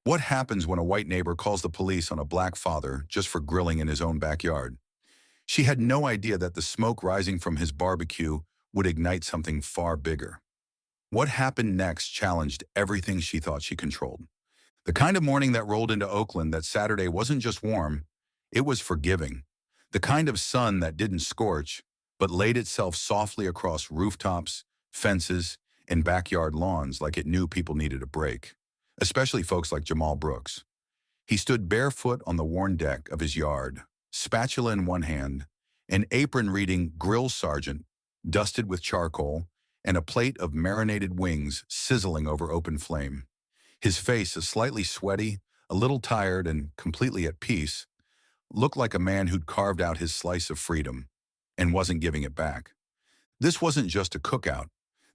What happens when a white neighbor calls the police on a black father just for grilling in his own backyard? She had no idea that the smoke rising from his barbecue would ignite something far bigger. What happened next challenged everything she thought she controlled. The kind of morning that rolled into Oakland that Saturday wasn't just warm, it was forgiving. The kind of sun that didn't scorch, but laid itself softly across rooftops, fences, and backyard lawns like it knew people needed a break, especially folks like Jamal Brooks. He stood barefoot on the worn deck of his yard, spatula in one hand, an apron reading Grill Sergeant, dusted with charcoal, and a plate of marinated wings sizzling over open flame. His face, is slightly sweaty, a little tired, and completely at peace, looked like a man who'd carved out his slice of freedom and wasn't giving it back. This wasn't just a cookout.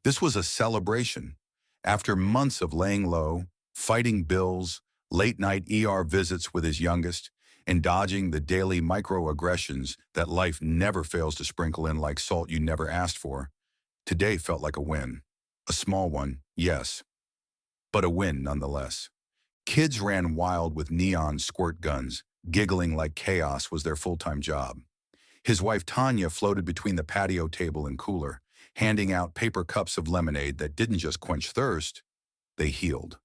This was a celebration. After months of laying low, fighting bills, late-night ER visits with his youngest, and dodging the daily microaggressions that life never fails to sprinkle in like salt you never asked for, today felt like a win. A small one, yes, but a win nonetheless. Kids ran wild with neon squirt guns, giggling like chaos was their full-time job. His wife Tanya floated between the patio table and cooler, handing out paper cups of lemonade that didn't just quench thirst, they healed.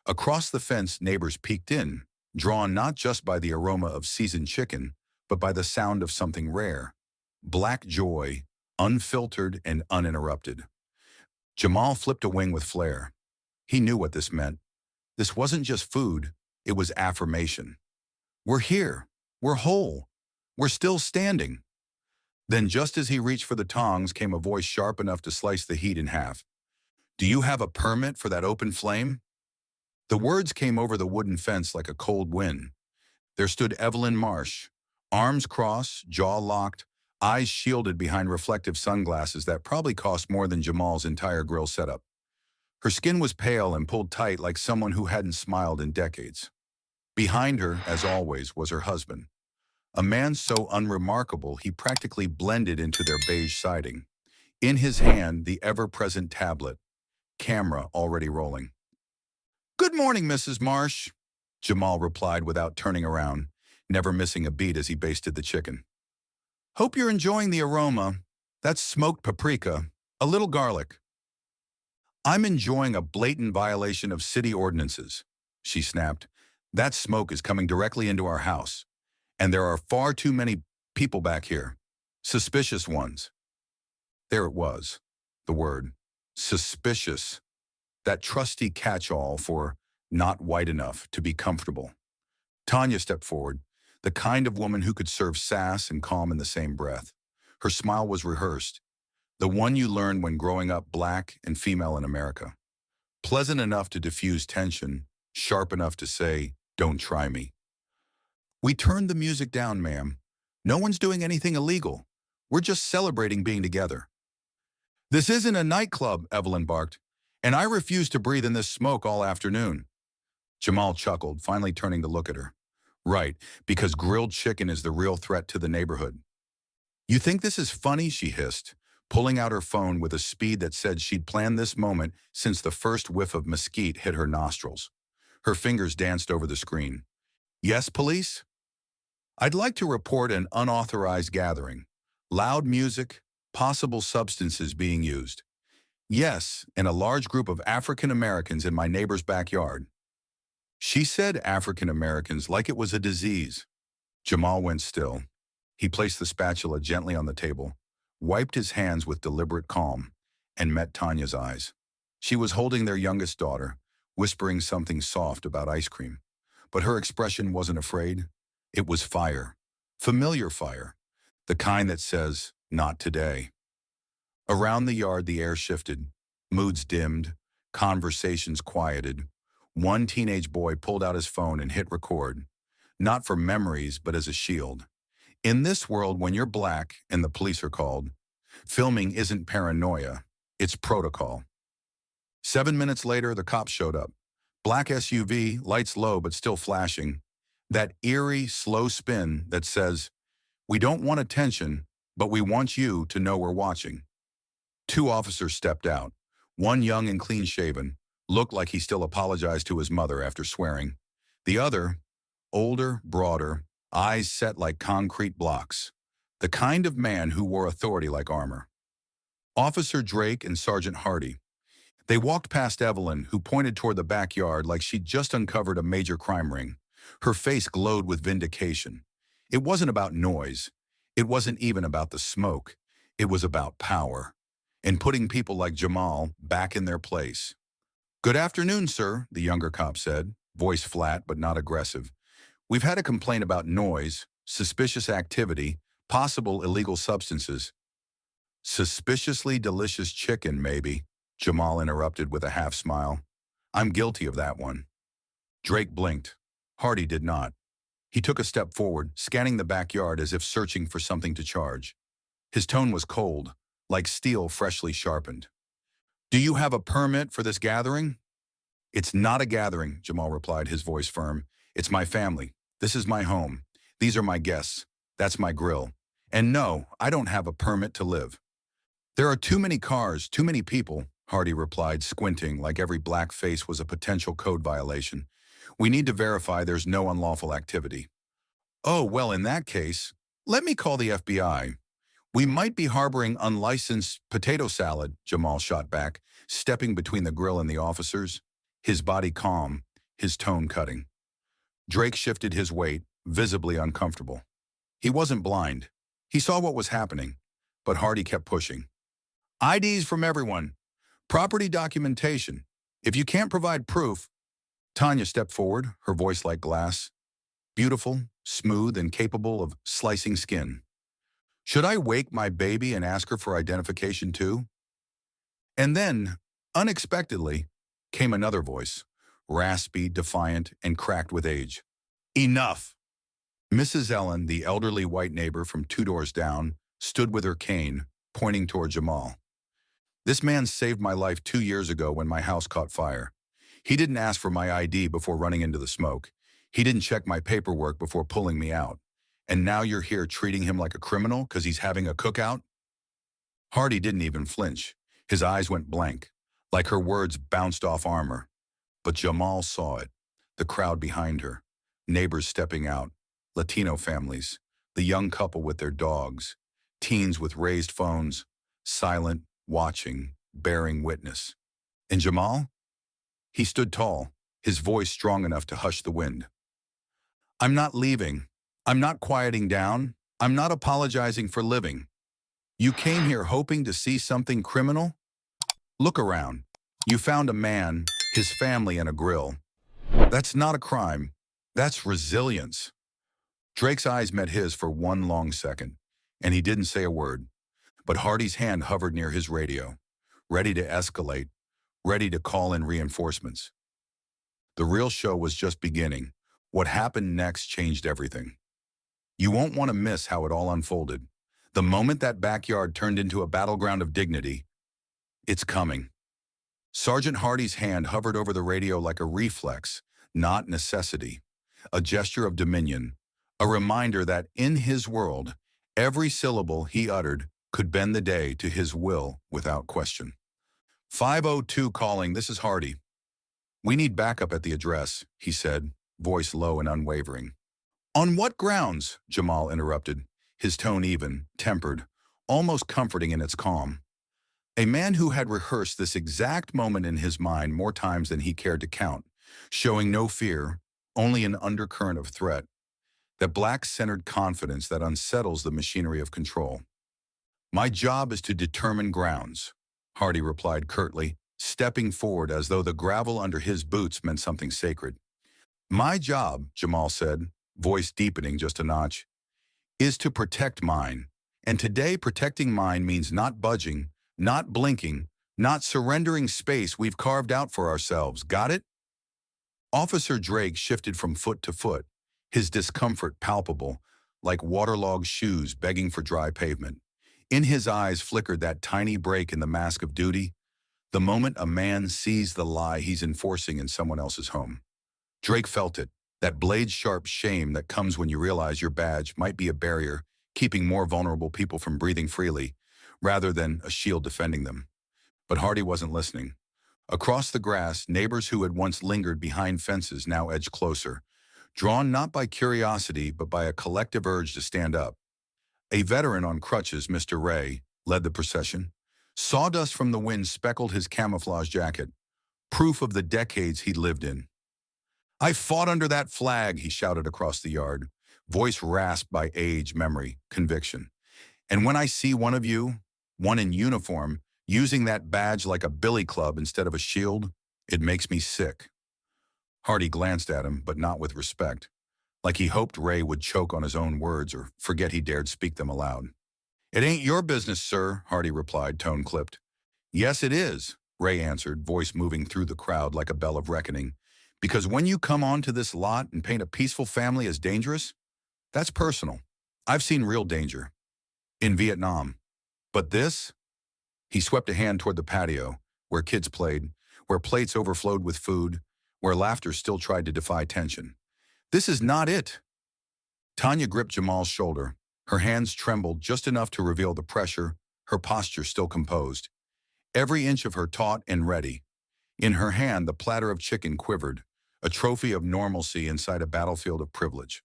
Across the fence, neighbors peeked in, drawn not just by the aroma of seasoned chicken, but by the sound of something rare. Black joy, unfiltered and uninterrupted. Jamal flipped a wing with flair. He knew what this meant. This wasn't just food, it was affirmation. We're here. We're whole. We're still standing. Then just as he reached for the tongs came a voice sharp enough to slice the heat in half. Do you have a permit for that open flame? The words came over the wooden fence like a cold wind. There stood Evelyn Marsh, arms crossed, jaw locked, eyes shielded behind reflective sunglasses that probably cost more than Jamal's entire grill setup. Her skin was pale and pulled tight like someone who hadn't smiled in decades. Behind her, as always, was her husband, a man so unremarkable he practically blended into their beige siding. In his hand, the ever-present tablet, camera already rolling. Good morning, Mrs. Marsh, Jamal replied without turning around, never missing a beat as he basted the chicken. Hope you're enjoying the aroma. That's smoked paprika, a little garlic. I'm enjoying a blatant violation of city ordinances, she snapped. That smoke is coming directly into our house, and there are far too many people back here. Suspicious ones. There it was, the word. Suspicious. That trusty catch-all for not white enough to be comfortable. Tanya stepped forward, the kind of woman who could serve sass and calm in the same breath. Her smile was rehearsed, the one you learned when growing up black and female in America. Pleasant enough to diffuse tension, sharp enough to say, don't try me. We turned the music down, ma'am. No one's doing anything illegal. We're just celebrating being together. This isn't a nightclub, Evelyn barked, and I refuse to breathe in this smoke all afternoon. Jamal chuckled, finally turning to look at her. Right, because grilled chicken is the real threat to the neighborhood. You think this is funny, she hissed, pulling out her phone with a speed that said she'd planned this moment since the first whiff of mesquite hit her nostrils. Her fingers danced over the screen. Yes, police? I'd like to report an unauthorized gathering. Loud music, possible substances being used. Yes, and a large group of African Americans in my neighbor's backyard. She said African Americans like it was a disease. Jamal went still. He placed the spatula gently on the table, wiped his hands with deliberate calm, and met Tanya's eyes. She was holding their youngest daughter, whispering something soft about ice cream. But her expression wasn't afraid. It was fire. Familiar fire. The kind that says, not today. Around the yard, the air shifted. Moods dimmed. Conversations quieted. One teenage boy pulled out his phone and hit record. Not for memories, but as a shield. In this world, when you're black and the police are called, filming isn't paranoia, it's protocol. 7 minutes later, the cops showed up. Black SUV, lights low but still flashing. That eerie, slow spin that says, we don't want attention, but we want you to know we're watching. 2 officers stepped out, one young and clean-shaven, Looked like he still apologized to his mother after swearing. The other, older, broader, eyes set like concrete blocks. The kind of man who wore authority like armor. Officer Drake and Sergeant Hardy. They walked past Evelyn, who pointed toward the backyard like she'd just uncovered a major crime ring. Her face glowed with vindication. It wasn't about noise. It wasn't even about the smoke. It was about power. And putting people like Jamal back in their place. "Good afternoon, sir," the younger cop said, voice flat but not aggressive. "We've had a complaint about noise, suspicious activity, possible illegal substances." "Suspiciously delicious chicken, maybe," Jamal interrupted with a half-smile. "I'm guilty of that one." Drake blinked. Hardy did not. He took a step forward, scanning the backyard as if searching for something to charge. His tone was cold, like steel freshly sharpened. "Do you have a permit for this gathering?" "It's not a gathering," Jamal replied, his voice firm. "It's my family. This is my home. These are my guests. That's my grill. And no, I don't have a permit to live." "There are too many cars, too many people," Hardy replied, squinting like every black face was a potential code violation. "We need to verify there's no unlawful activity." "Oh, well, in that case, let me call the FBI. We might be harboring unlicensed potato salad," Jamal shot back, stepping between the grill and the officers, his body calm, his tone cutting. Drake shifted his weight, visibly uncomfortable. He wasn't blind. He saw what was happening, but Hardy kept pushing. "IDs from everyone. Property documentation. If you can't provide proof—" Tanya stepped forward, her voice like glass. Beautiful, smooth, and capable of slicing skin. "Should I wake my baby and ask her for identification too?" And then, unexpectedly, came another voice, raspy, defiant, and cracked with age. "Enough!" Mrs. Ellen, the elderly white neighbor from 2 doors down, stood with her cane, pointing toward Jamal. "This man saved my life 2 years ago when my house caught fire. He didn't ask for my ID before running into the smoke. He didn't check my paperwork before pulling me out. And now you're here treating him like a criminal because he's having a cookout?" Hardy didn't even flinch. His eyes went blank, like her words bounced off armor. But Jamal saw it. The crowd behind her. Neighbors stepping out. Latino families. The young couple with their dogs. Teens with raised phones. Silent, watching, bearing witness. And Jamal? He stood tall, his voice strong enough to hush the wind. "I'm not leaving. I'm not quieting down. I'm not apologizing for living. You came here hoping to see something criminal? Look around. You found a man, his family, and a grill. That's not a crime. That's resilience." Drake's eyes met his for one long second, and he didn't say a word. But Hardy's hand hovered near his radio, ready to escalate, ready to call in reinforcements. The real show was just beginning. What happened next changed everything. You won't want to miss how it all unfolded. The moment that backyard turned into a battleground of dignity, it's coming. Sergeant Hardy's hand hovered over the radio like a reflex, not necessity. A gesture of dominion, a reminder that in his world, every syllable he uttered could bend the day to his will without question. 502 calling, this is Hardy. "We need backup at the address," he said, voice low and unwavering. "On what grounds?" Jamal interrupted, his tone even, tempered, almost comforting in its calm. A man who had rehearsed this exact moment in his mind more times than he cared to count, showing no fear, only an undercurrent of threat, that black-centered confidence that unsettles the machinery of control. "My job is to determine grounds," Hardy replied curtly, stepping forward as though the gravel under his boots meant something sacred. "My job," Jamal said, voice deepening just a notch, "is to protect mine. And today protecting mine means not budging, not blinking, not surrendering space we've carved out for ourselves. Got it?" Officer Drake shifted from foot to foot, his discomfort palpable, like waterlogged shoes begging for dry pavement. In his eyes flickered that tiny break in the mask of duty, the moment a man sees the lie he's enforcing in someone else's home. Drake felt it, that blade-sharp shame that comes when you realize your badge might be a barrier keeping more vulnerable people from breathing freely, rather than a shield defending them. But Hardy wasn't listening. Across the grass, neighbors who had once lingered behind fences now edged closer, drawn not by curiosity but by a collective urge to stand up. A veteran on crutches, Mr. Ray, led the procession. Sawdust from the wind speckled his camouflage jacket, proof of the decades he'd lived in. "I fought under that flag," he shouted across the yard, voice rasped by age, memory, conviction. "And when I see one of you, one in uniform, using that badge like a billy club instead of a shield, it makes me sick." Hardy glanced at him, but not with respect, like he hoped Ray would choke on his own words or forget he dared speak them aloud. "It ain't your business, sir," Hardy replied, tone clipped. "Yes, it is," Ray answered, voice moving through the crowd like a bell of reckoning. "Because when you come onto this lot and paint a peaceful family as dangerous, that's personal. I've seen real danger. In Vietnam. But this?" He swept a hand toward the patio, where kids played, where plates overflowed with food, where laughter still tried to defy tension. "This is not it." Tanya gripped Jamal's shoulder. Her hands trembled just enough to reveal the pressure, her posture still composed. Every inch of her taut and ready. In her hand, the platter of chicken quivered, a trophy of normalcy inside a battlefield of privilege.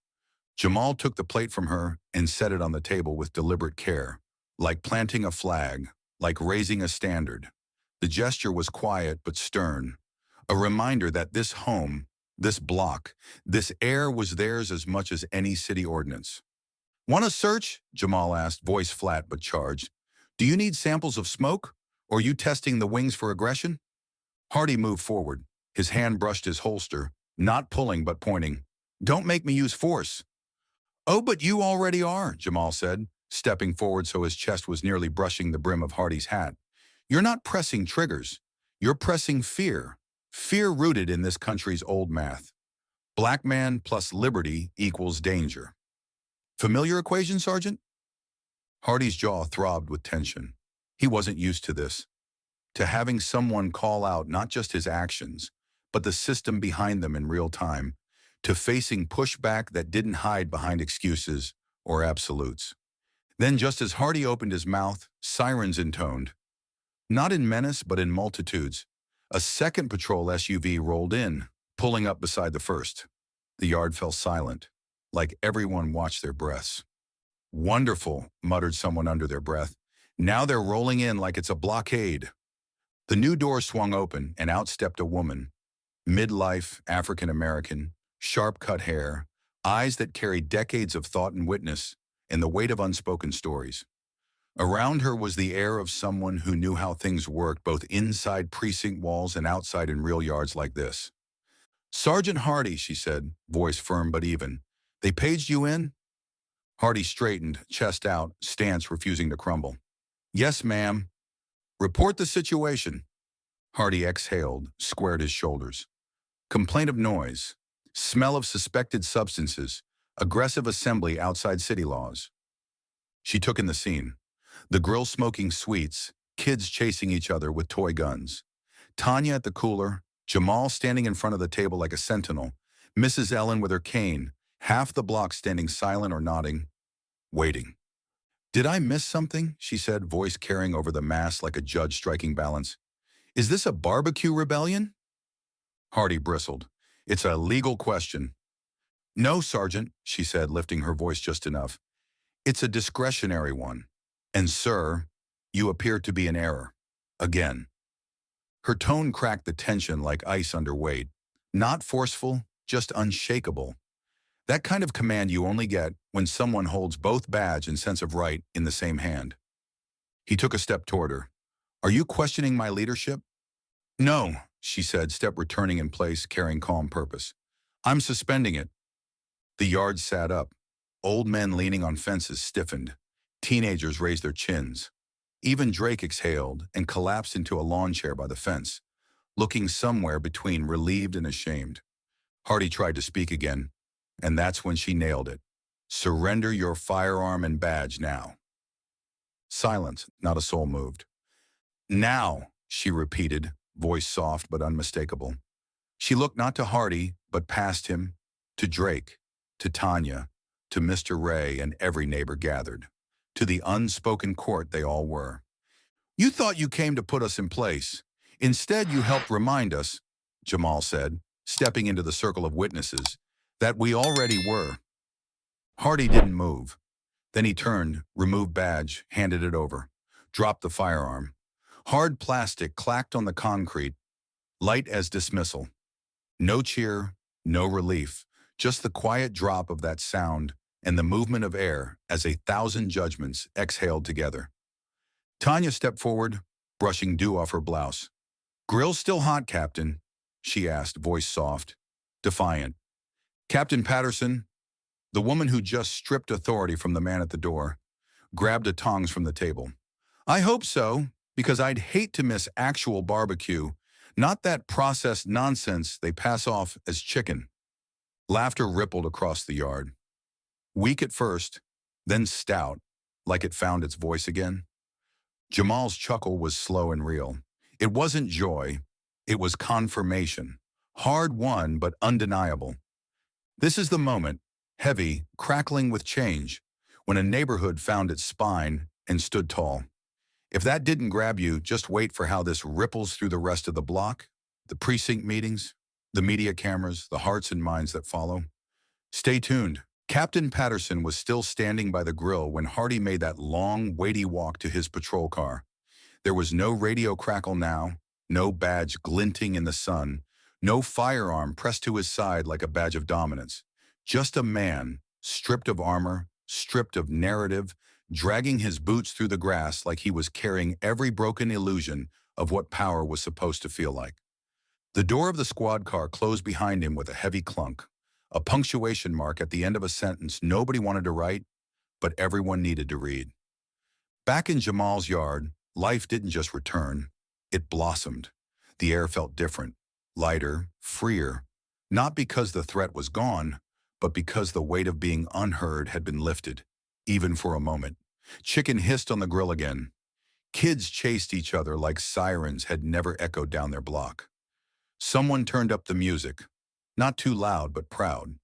Jamal took the plate from her and set it on the table with deliberate care, like planting a flag, like raising a standard. The gesture was quiet but stern, a reminder that this home, this block, this air was theirs as much as any city ordinance. "Want a search?" Jamal asked, voice flat but charged. "Do you need samples of smoke? Or are you testing the wings for aggression?" Hardy moved forward. His hand brushed his holster, not pulling but pointing. "Don't make me use force." "Oh, but you already are," Jamal said, stepping forward so his chest was nearly brushing the brim of Hardy's hat. "You're not pressing triggers. You're pressing fear. Fear rooted in this country's old math. Black man plus liberty equals danger. Familiar equation, Sergeant?" Hardy's jaw throbbed with tension. He wasn't used to this. To having someone call out not just his actions, but the system behind them in real time. To facing pushback that didn't hide behind excuses or absolutes. Then just as Hardy opened his mouth, sirens intoned. Not in menace, but in multitudes. A second patrol SUV rolled in, pulling up beside the first. The yard fell silent, like everyone watched their breaths. "Wonderful," muttered someone under their breath. "Now they're rolling in like it's a blockade." The new door swung open, and out stepped a woman. Midlife, African-American, sharp-cut hair, eyes that carried decades of thought and witness, and the weight of unspoken stories. Around her was the air of someone who knew how things worked both inside precinct walls and outside in real yards like this. "Sergeant Hardy," she said, voice firm but even. "They paged you in?" Hardy straightened, chest out, stance refusing to crumble. "Yes, ma'am." "Report the situation." Hardy exhaled, squared his shoulders. "Complaint of noise. Smell of suspected substances. Aggressive assembly outside city laws." She took in the scene. The grill smoking sweets, kids chasing each other with toy guns. Tanya at the cooler, Jamal standing in front of the table like a sentinel, Mrs. Ellen with her cane, half the block standing silent or nodding, waiting. "Did I miss something?" she said, voice carrying over the mass like a judge striking balance. "Is this a barbecue rebellion?" Hardy bristled. "It's a legal question." "No, Sergeant," she said, lifting her voice just enough. "It's a discretionary one. And, sir, you appear to be in error. Again." Her tone cracked the tension like ice under weight. Not forceful, just unshakable. That kind of command you only get when someone holds both badge and sense of right in the same hand. He took a step toward her. "Are you questioning my leadership?" "No," she said, step returning in place, carrying calm purpose. "I'm suspending it." The yard sat up. Old men leaning on fences stiffened. Teenagers raised their chins. Even Drake exhaled and collapsed into a lawn chair by the fence, looking somewhere between relieved and ashamed. Hardy tried to speak again, and that's when she nailed it. "Surrender your firearm and badge now." Silence, not a soul moved. "Now," she repeated, voice soft but unmistakable. She looked not to Hardy, but past him, to Drake, to Tanya, to Mr. Ray and every neighbor gathered. To the unspoken court they all were. "You thought you came to put us in place. Instead, you helped remind us, Jamal said, stepping into the circle of witnesses, that we already were. Hardy didn't move. Then he turned, removed badge, handed it over, dropped the firearm. Hard plastic clacked on the concrete, light as dismissal. No cheer, no relief, just the quiet drop of that sound and the movement of air as 1,000 judgments exhaled together. Tanya stepped forward, brushing dew off her blouse. "Grill's still hot, Captain," she asked, voice soft, defiant. Captain Patterson, the woman who just stripped authority from the man at the door, grabbed a tongs from the table. "I hope so, because I'd hate to miss actual barbecue, not that processed nonsense they pass off as chicken." Laughter rippled across the yard. Weak at first, then stout, like it found its voice again. Jamal's chuckle was slow and real. It wasn't joy, it was confirmation. Hard-won, but undeniable. This is the moment, heavy, crackling with change, when a neighborhood found its spine and stood tall. If that didn't grab you, just wait for how this ripples through the rest of the block, the precinct meetings, the media cameras, the hearts and minds that follow. Stay tuned. Captain Patterson was still standing by the grill when Hardy made that long, weighty walk to his patrol car. There was no radio crackle now, no badge glinting in the sun, no firearm pressed to his side like a badge of dominance. Just a man, stripped of armor, stripped of narrative, dragging his boots through the grass like he was carrying every broken illusion of what power was supposed to feel like. The door of the squad car closed behind him with a heavy clunk, a punctuation mark at the end of a sentence nobody wanted to write, but everyone needed to read. Back in Jamal's yard, life didn't just return, it blossomed. The air felt different, lighter, freer, not because the threat was gone, but because the weight of being unheard had been lifted, even for a moment. Chicken hissed on the grill again. Kids chased each other like sirens had never echoed down their block. Someone turned up the music, not too loud but proud.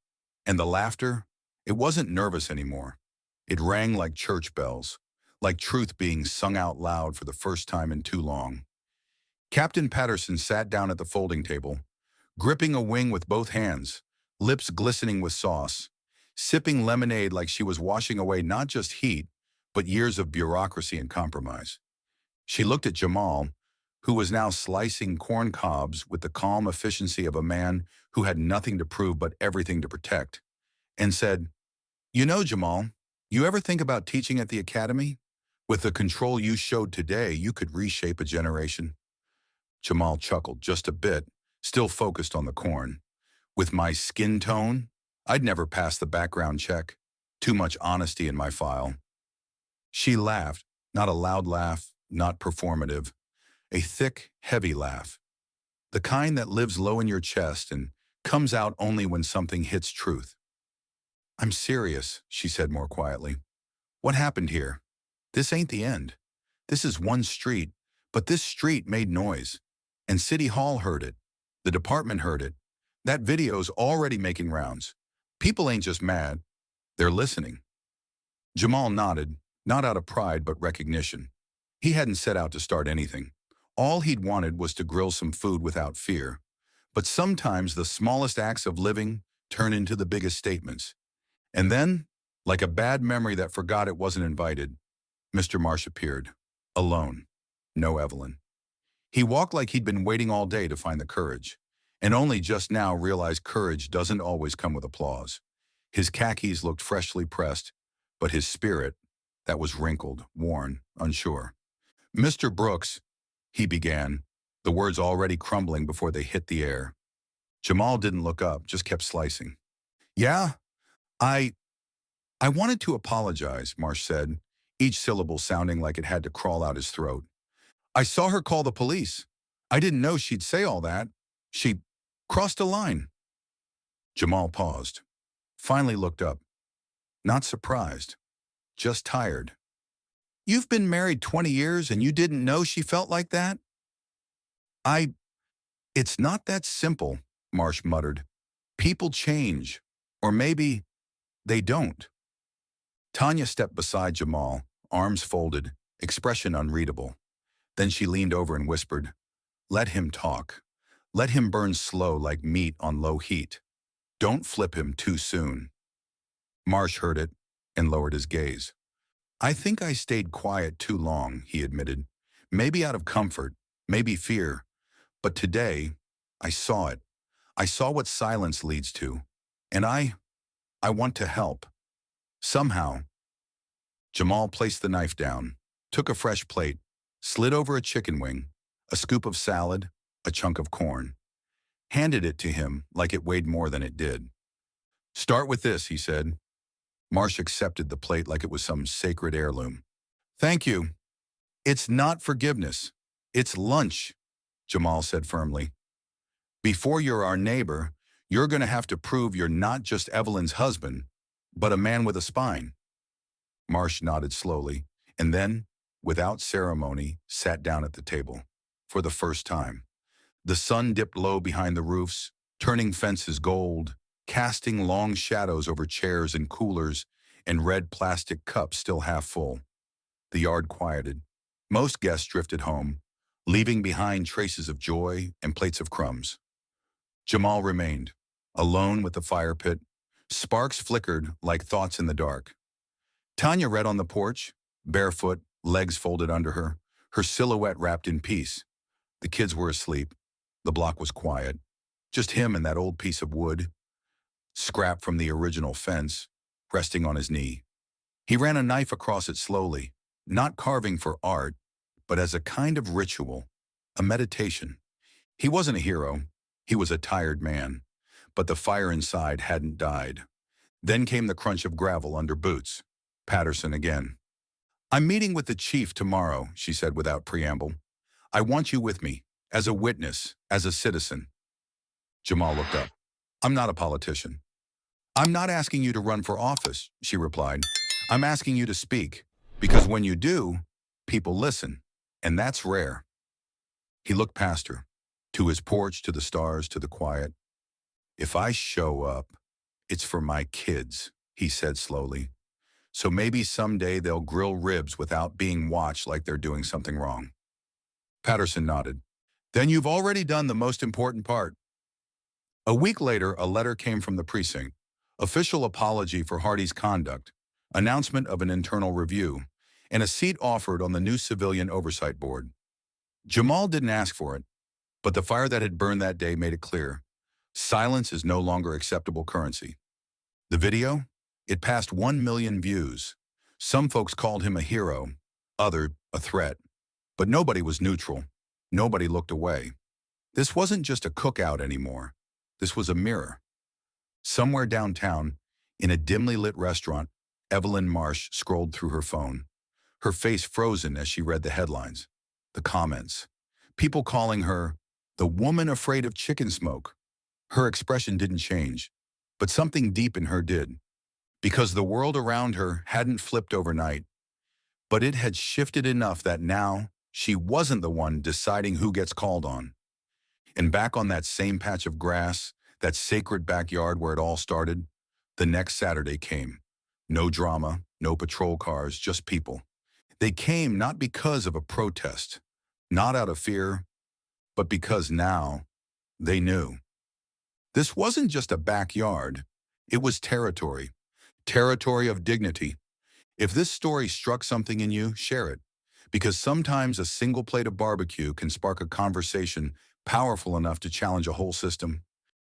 And the laughter, it wasn't nervous anymore. It rang like church bells, like truth being sung out loud for the first time in too long. Captain Patterson sat down at the folding table, gripping a wing with both hands, lips glistening with sauce, sipping lemonade like she was washing away not just heat, but years of bureaucracy and compromise. She looked at Jamal, who was now slicing corn cobs with the calm efficiency of a man who had nothing to prove but everything to protect, and said, "You know, Jamal, you ever think about teaching at the academy? With the control you showed today, you could reshape a generation." Jamal chuckled just a bit, still focused on the corn. "With my skin tone, I'd never pass the background check. Too much honesty in my file." She laughed, not a loud laugh, not performative. A thick, heavy laugh. The kind that lives low in your chest and comes out only when something hits truth. "I'm serious," she said more quietly. "What happened here? This ain't the end. This is one street, but this street made noise. And City Hall heard it. The department heard it. That video's already making rounds. People ain't just mad. They're listening." Jamal nodded, not out of pride but recognition. He hadn't set out to start anything. All he'd wanted was to grill some food without fear. But sometimes the smallest acts of living turn into the biggest statements. And then, like a bad memory that forgot it wasn't invited, Mr. Marsh appeared, alone, no Evelyn. He walked like he'd been waiting all day to find the courage, and only just now realized courage doesn't always come with applause. His khakis looked freshly pressed, but his spirit, that was wrinkled, worn, unsure. "Mr. Brooks," he began, the words already crumbling before they hit the air. Jamal didn't look up, just kept slicing. "Yeah, I wanted to apologize," Marsh said, each syllable sounding like it had to crawl out his throat. "I saw her call the police. I didn't know she'd say all that. She crossed a line." Jamal paused, finally looked up. Not surprised, just tired. "You've been married 20 years and you didn't know she felt like that?" It's not that simple," Marsh muttered. "People change, or maybe they don't." Tanya stepped beside Jamal, arms folded, expression unreadable. Then she leaned over and whispered, Let him talk. Let him burn slow like meat on low heat. Don't flip him too soon. Marsh heard it and lowered his gaze. I think I stayed quiet too long, he admitted. Maybe out of comfort, maybe fear. But today, I saw it. I saw what silence leads to. And I want to help. Somehow. Jamal placed the knife down, took a fresh plate, slid over a chicken wing, a scoop of salad, a chunk of corn, handed it to him like it weighed more than it did. Start with this, he said. Marsh accepted the plate like it was some sacred heirloom. Thank you. It's not forgiveness. It's lunch, Jamal said firmly. Before you're our neighbor, you're going to have to prove you're not just Evelyn's husband, but a man with a spine. Marsh nodded slowly, and then, without ceremony, sat down at the table. For the first time. The sun dipped low behind the roofs, turning fences gold, casting long shadows over chairs and coolers and red plastic cups still half full. The yard quieted. Most guests drifted home, leaving behind traces of joy and plates of crumbs. Jamal remained, alone with the fire pit. Sparks flickered like thoughts in the dark. Tanya read on the porch, barefoot, legs folded under her, her silhouette wrapped in peace. The kids were asleep. The block was quiet. Just him and that old piece of wood, scrap from the original fence, resting on his knee. He ran a knife across it slowly, not carving for art, but as a kind of ritual, a meditation. He wasn't a hero. He was a tired man, but the fire inside hadn't died. Then came the crunch of gravel under boots. Patterson again. I'm meeting with the chief tomorrow, she said without preamble. I want you with me, as a witness, as a citizen. Jamal looked up. I'm not a politician. I'm not asking you to run for office, she replied. I'm asking you to speak, because when you do, people listen, and that's rare. He looked past her, to his porch, to the stars, to the quiet. If I show up, it's for my kids, he said slowly. So maybe someday they'll grill ribs without being watched like they're doing something wrong. Patterson nodded. Then you've already done the most important part. A week later, a letter came from the precinct. Official apology for Hardy's conduct, announcement of an internal review, and a seat offered on the new civilian oversight board. Jamal didn't ask for it, but the fire that had burned that day made it clear. Silence is no longer acceptable currency. The video? It passed 1 million views. Some folks called him a hero, others a threat. But nobody was neutral. Nobody looked away. This wasn't just a cookout anymore. This was a mirror. Somewhere downtown, in a dimly lit restaurant, Evelyn Marsh scrolled through her phone, her face frozen as she read the headlines, the comments. People calling her the woman afraid of chicken smoke. Her expression didn't change, but something deep in her did. Because the world around her hadn't flipped overnight, but it had shifted enough that now she wasn't the one deciding who gets called on. And back on that same patch of grass, that sacred backyard where it all started, the next Saturday came. No drama, no patrol cars, just people. They came not because of a protest, not out of fear, but because now they knew. This wasn't just a backyard, it was territory. Territory of dignity. If this story struck something in you, share it. Because sometimes a single plate of barbecue can spark a conversation powerful enough to challenge a whole system.